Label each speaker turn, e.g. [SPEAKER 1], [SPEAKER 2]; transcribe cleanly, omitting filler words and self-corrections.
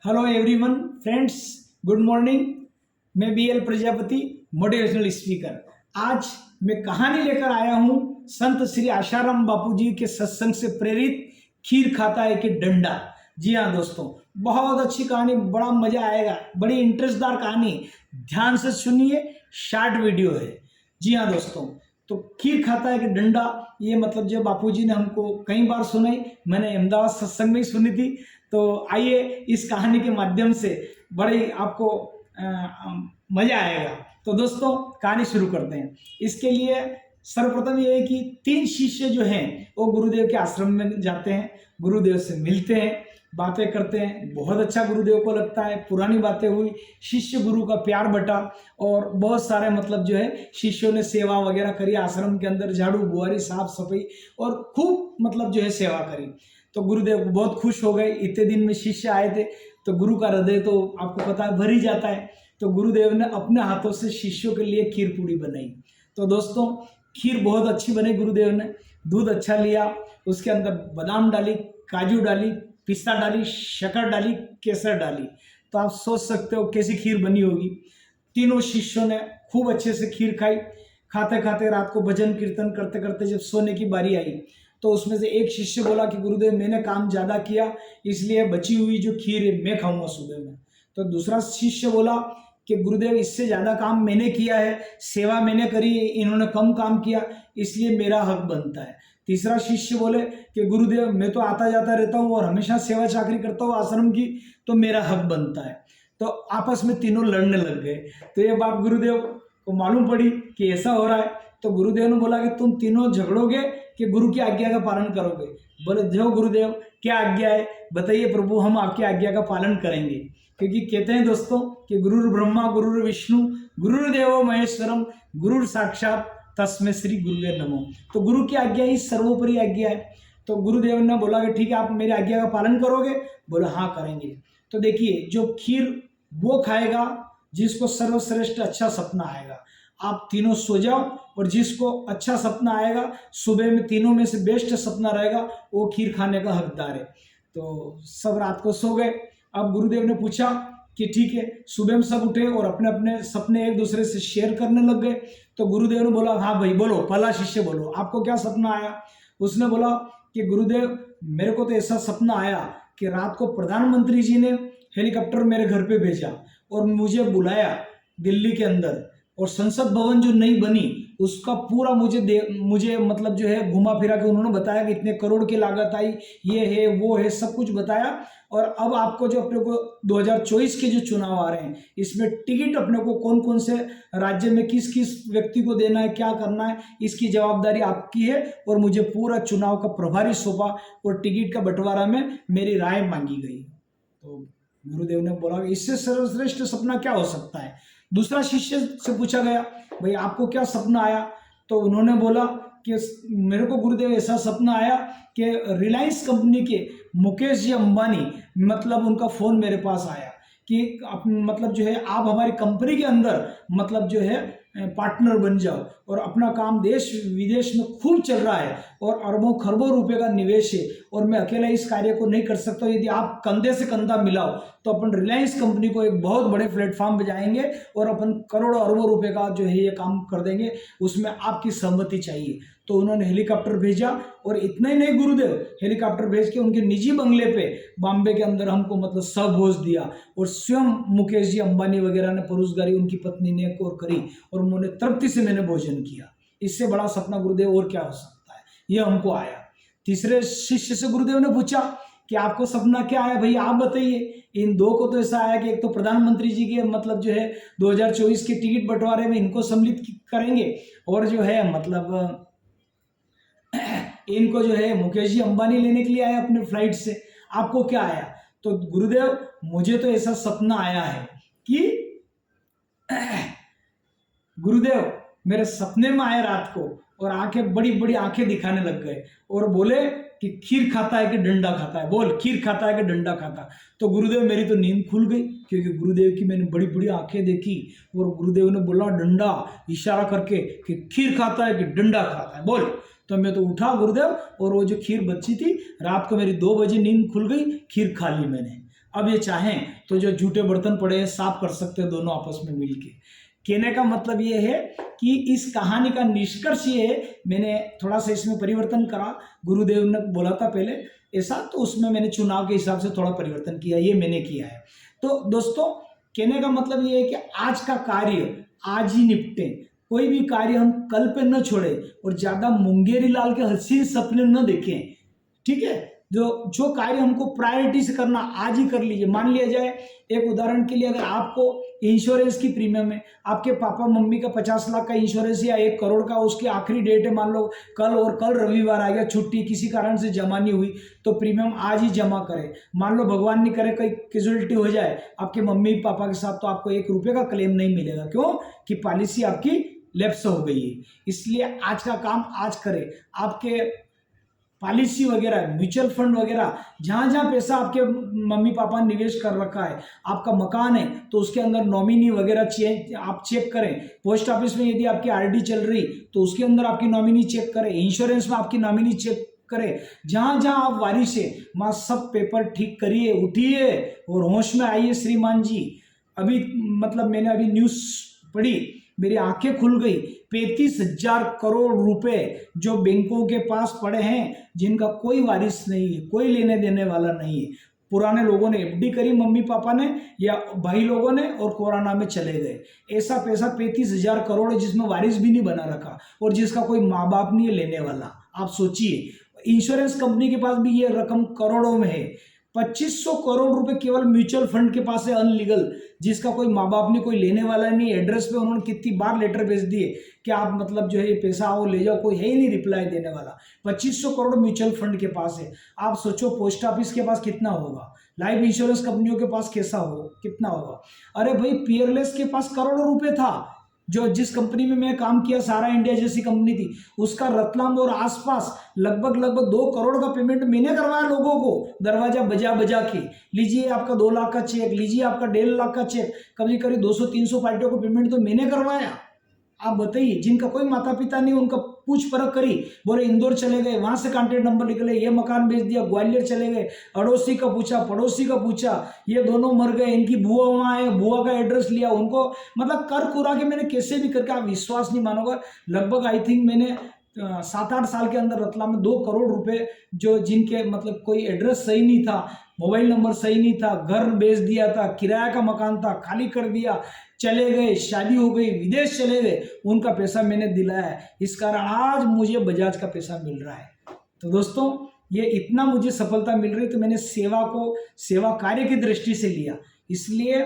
[SPEAKER 1] Hello everyone friends, good morning. मैं B L Prajapati, motivational speaker. आज मैं कहानी लेकर आया हूँ संत श्री आशाराम बापू जी के सत्संग से प्रेरित खीर खाता है कि डंडा। जी हाँ दोस्तों, बहुत अच्छी कहानी, बड़ा मजा आएगा, बड़ी इंटरेस्टदार कहानी। ध्यान से सुनिए, शॉर्ट वीडियो है। जी हाँ दोस्तों, तो खीर खाता है कि डंडा, ये मतलब जो बापूजी ने हमको कई बार सुनाई, मैंने अहमदाबाद सत्संग में ही सुनी थी। तो आइए इस कहानी के माध्यम से बड़े आपको मजा आएगा। तो दोस्तों कहानी शुरू करते हैं। इसके लिए सर्वप्रथम ये है कि 3 शिष्य जो हैं वो गुरुदेव के आश्रम में जाते हैं, गुरुदेव से मिलते हैं, बातें करते हैं। बहुत अच्छा गुरुदेव को लगता है, पुरानी बातें हुई, शिष्य गुरु का प्यार बटा और बहुत सारे मतलब जो है शिष्यों ने सेवा वगैरह करी आश्रम के अंदर, झाड़ू बुआरी साफ सफाई और खूब मतलब जो है सेवा करी। तो गुरुदेव बहुत खुश हो गए। इतने दिन में शिष्य आए थे तो गुरु का हृदय तो आपको पता है भर ही जाता है। तो गुरुदेव ने अपने हाथों से शिष्यों के लिए खीर पूड़ी बनाई। तो दोस्तों खीर बहुत अच्छी बनी। गुरुदेव ने दूध अच्छा लिया, उसके अंदर बादाम डाली, काजू डाली, पिस्ता डाली, शक्कर डाली, केसर डाली। तो आप सोच सकते हो कैसी खीर बनी होगी। तीनों शिष्यों ने खूब अच्छे से खीर खाई। खाते खाते रात को भजन कीर्तन करते करते जब सोने की बारी आई तो उसमें से एक शिष्य बोला कि गुरुदेव मैंने काम ज़्यादा किया, इसलिए बची हुई जो खीर है मैं खाऊंगा सुबह में। तो दूसरा शिष्य बोला कि गुरुदेव इससे ज़्यादा काम मैंने किया है, सेवा मैंने करी, इन्होंने कम काम किया, इसलिए मेरा हक बनता है। तीसरा शिष्य बोले कि गुरुदेव मैं तो आता जाता रहता हूँ और हमेशा सेवा चाकरी करता हूँ आश्रम की, तो मेरा हक बनता है। तो आपस में तीनों लड़ने लग गए। तो ये बात गुरुदेव को मालूम पड़ी कि ऐसा हो रहा है। तो गुरुदेव ने बोला कि तुम तीनों झगड़ोगे कि गुरु की आज्ञा का पालन करोगे। बोले जो गुरुदेव क्या आज्ञा है बताइए प्रभु, हम आपकी आज्ञा का पालन करेंगे। क्योंकि कहते हैं दोस्तों कि गुरुर ब्रह्मा गुरुर विष्णु गुरुर्देवो महेश्वरम गुरुर साक्षात तस्मै श्री गुरुवे नमो। तो गुरु की आज्ञा ही सर्वोपरि आज्ञा है। तो गुरुदेव ने बोला कि ठीक है आप मेरी आज्ञा का पालन करोगे। बोले हाँ करेंगे। तो देखिए जो खीर वो खाएगा जिसको सर्वश्रेष्ठ अच्छा सपना आएगा। आप तीनों सो जाओ और जिसको अच्छा सपना आएगा सुबह में, तीनों में से बेस्ट सपना रहेगा, वो खीर खाने का हकदार है। तो सब रात को सो गए। अब गुरुदेव ने पूछा कि ठीक है, सुबह में सब उठे और अपने अपने सपने एक दूसरे से शेयर करने लग गए। तो गुरुदेव ने बोला हाँ भाई बोलो, पहला शिष्य बोलो आपको क्या सपना आया। उसने बोला कि गुरुदेव मेरे को तो ऐसा सपना आया कि रात को प्रधानमंत्री जी ने हेलीकॉप्टर मेरे घर पे भेजा और मुझे बुलाया दिल्ली के अंदर, और संसद भवन जो नई बनी उसका पूरा मुझे मतलब जो है घुमा फिरा के उन्होंने बताया कि इतने करोड़ की लागत आई, ये है वो है, सब कुछ बताया। और अब आपको जो अपने को 2024 के जो चुनाव आ रहे हैं इसमें टिकट अपने को कौन कौन से राज्य में किस किस व्यक्ति को देना है, क्या करना है, इसकी जवाबदारी आपकी है। और मुझे पूरा चुनाव का प्रभारी सौंपा और टिकट का बंटवारा में मेरी राय मांगी गई। तो गुरुदेव ने बोला इससे सर्वश्रेष्ठ सपना क्या हो सकता है। दूसरा शिष्य से पूछा गया भाई आपको क्या सपना आया। तो उन्होंने बोला कि मेरे को गुरुदेव ऐसा सपना आया कि रिलायंस कंपनी के मुकेश जी अंबानी मतलब उनका फ़ोन मेरे पास आया कि मतलब जो है आप हमारी कंपनी के अंदर मतलब जो है पार्टनर बन जाओ और अपना काम देश विदेश में खूब चल रहा है और अरबों खरबों रुपए का निवेश है और मैं अकेला इस कार्य को नहीं कर सकता। यदि आप कंधे से कंधा मिलाओ तो अपन रिलायंस कंपनी को एक बहुत बड़े प्लेटफॉर्म पे जाएंगे और अपन करोड़ों अरबों रुपए का जो है ये काम कर देंगे, उसमें आपकी सहमति चाहिए। तो उन्होंने हेलीकॉप्टर भेजा और इतना ही नहीं, गुरुदेव हेलीकॉप्टर भेज के उनके निजी बंगले पे बॉम्बे के अंदर हमको मतलब सहभोज दिया और स्वयं मुकेश जी अंबानी वगैरह ने परोसगारी उनकी पत्नी ने और करी और उन्होंने तृप्ति से मैंने भोजन किया। इससे बड़ा सपना गुरुदेव और क्या हो सकता है, ये हमको आया। तीसरे शिष्य से गुरुदेव ने पूछा कि आपको सपना क्या है भैया आप बताइए। इन दो को तो ऐसा आया कि एक तो प्रधानमंत्री जी के मतलब जो है 2024 के टिकट बंटवारे में इनको सम्मिलित करेंगे और जो है मतलब इनको जो है मुकेश जी अंबानी लेने के लिए आए अपने फ्लाइट से। आपको क्या आया। तो गुरुदेव मुझे तो ऐसा सपना आया है कि गुरुदेव मेरे सपने में आए रात को और आंखें बड़ी बड़ी आंखें दिखाने लग गए और बोले कि खीर खाता है कि डंडा खाता है, बोल खीर खाता है कि डंडा खाता। तो गुरुदेव मेरी तो नींद खुल गई क्योंकि गुरुदेव की मैंने बड़ी बड़ी आंखें देखी और गुरुदेव ने बोला डंडा, इशारा करके कि खीर खाता है कि डंडा खाता है बोल। तो मैं तो उठा गुरुदेव और वो जो खीर बची थी रात को मेरी 2 बजे नींद खुल गई, खीर खा ली मैंने। अब ये चाहें तो जो जूठे बर्तन पड़े हैं साफ कर सकते हैं दोनों आपस में मिलके। कहने का मतलब ये है कि इस कहानी का निष्कर्ष ये है, मैंने थोड़ा सा इसमें परिवर्तन करा, गुरुदेव ने बोला था पहले ऐसा, तो उसमें मैंने चुनाव के हिसाब से थोड़ा परिवर्तन किया, ये मैंने किया है। तो दोस्तों कहने का मतलब ये है कि आज का कार्य आज ही निपटे, कोई भी कार्य हम कल पे न छोड़े और ज्यादा मुंगेरी लाल के हसीन सपने न देखें, ठीक है। जो कार्य हमको प्रायोरिटी से करना आज ही कर लीजिए। मान लिया जाए एक उदाहरण के लिए, अगर आपको इंश्योरेंस की प्रीमियम है, आपके पापा मम्मी का 50 लाख का इंश्योरेंस या 1 करोड़ का, उसकी आखिरी डेट है मान लो कल, और कल रविवार आ गया, छुट्टी किसी कारण से जमा नहीं हुई, तो प्रीमियम आज ही जमा करें। मान लो भगवान नहीं करे कोई कैजुअलिटी हो जाए आपके मम्मी पापा के साथ, तो आपको 1 रुपये का क्लेम नहीं मिलेगा। क्यों? कि पॉलिसी आपकी लैप्स हो गई है। इसलिए आज का काम आज करें। आपके पॉलिसी वगैरह, म्यूचुअल फंड वगैरह, जहाँ जहाँ पैसा आपके मम्मी पापा ने निवेश कर रखा है, आपका मकान है तो उसके अंदर नॉमिनी वगैरह आप चेक करें। पोस्ट ऑफिस में यदि आपकी आरडी चल रही तो उसके अंदर आपकी नॉमिनी चेक करें। इंश्योरेंस में आपकी नॉमिनी चेक करें। जहाँ जहाँ आप वारिश है वहाँ सब पेपर ठीक करिए, उठिए और होश में आइए श्रीमान जी। अभी मतलब मैंने अभी न्यूज़ पढ़ी, मेरी आंखें खुल गई। 35,000 करोड़ रुपए जो बैंकों के पास पड़े हैं, जिनका कोई वारिस नहीं है, कोई लेने देने वाला नहीं है। पुराने लोगों ने एफडी करी, मम्मी पापा ने या भाई लोगों ने, और कोरोना में चले गए। ऐसा पैसा 35,000 करोड़ है जिसमें वारिस भी नहीं बना रखा और जिसका कोई माँ बाप नहीं है लेने वाला। आप सोचिए, इंश्योरेंस कंपनी के पास भी ये रकम करोड़ों में है। 2500 करोड़ रुपए केवल म्यूचुअल फंड के पास है अनलीगल, जिसका कोई माँ बाप नहीं, कोई लेने वाला नहीं। एड्रेस पे उन्होंने कितनी बार लेटर भेज दिए कि आप मतलब जो है ये पैसा आओ ले जाओ, कोई है ही नहीं रिप्लाई देने वाला। 2500 करोड़ म्यूचुअल फंड के पास है। आप सोचो पोस्ट ऑफिस के पास कितना होगा, लाइफ इंश्योरेंस कंपनियों के पास कैसा होगा, कितना होगा। अरे भाई पियरलेस के पास करोड़ों रुपए था। जो जिस कंपनी में मैं काम किया, सारा इंडिया जैसी कंपनी थी, उसका रतलाम और आसपास लगभग 2 करोड़ का पेमेंट मैंने करवाया लोगों को, दरवाजा बजा बजा के। लीजिए आपका 2 लाख का चेक, लीजिए आपका 1.5 लाख का चेक, कभी कभी 200-300 पार्टियों को पेमेंट तो मैंने करवाया। आप बताइए, जिनका कोई माता पिता नहीं, उनका पूछ परख करी, बोले इंदौर चले गए, वहां से कॉन्टेक्ट नंबर निकले, ये मकान बेच दिया, ग्वालियर चले गए, अड़ोसी का पूछा, पड़ोसी का पूछा, ये दोनों मर गए, इनकी बुआ वहां है, बुआ का एड्रेस लिया, उनको मतलब कर कुरा के मैंने कैसे भी करके, आप विश्वास नहीं मानोगे, लगभग आई थिंक मैंने 7-8 साल के अंदर रतलाम में 2 करोड़ रुपए, जो जिनके मतलब कोई एड्रेस सही नहीं था, मोबाइल नंबर सही नहीं था, घर बेच दिया था, किराया का मकान था, खाली कर दिया, चले गए, शादी हो गई, विदेश चले गए, उनका पैसा मैंने दिलाया है। इस कारण आज मुझे बजाज का पैसा मिल रहा है। तो दोस्तों ये इतना मुझे सफलता मिल रही, तो मैंने सेवा कार्य की दृष्टि से लिया, इसलिए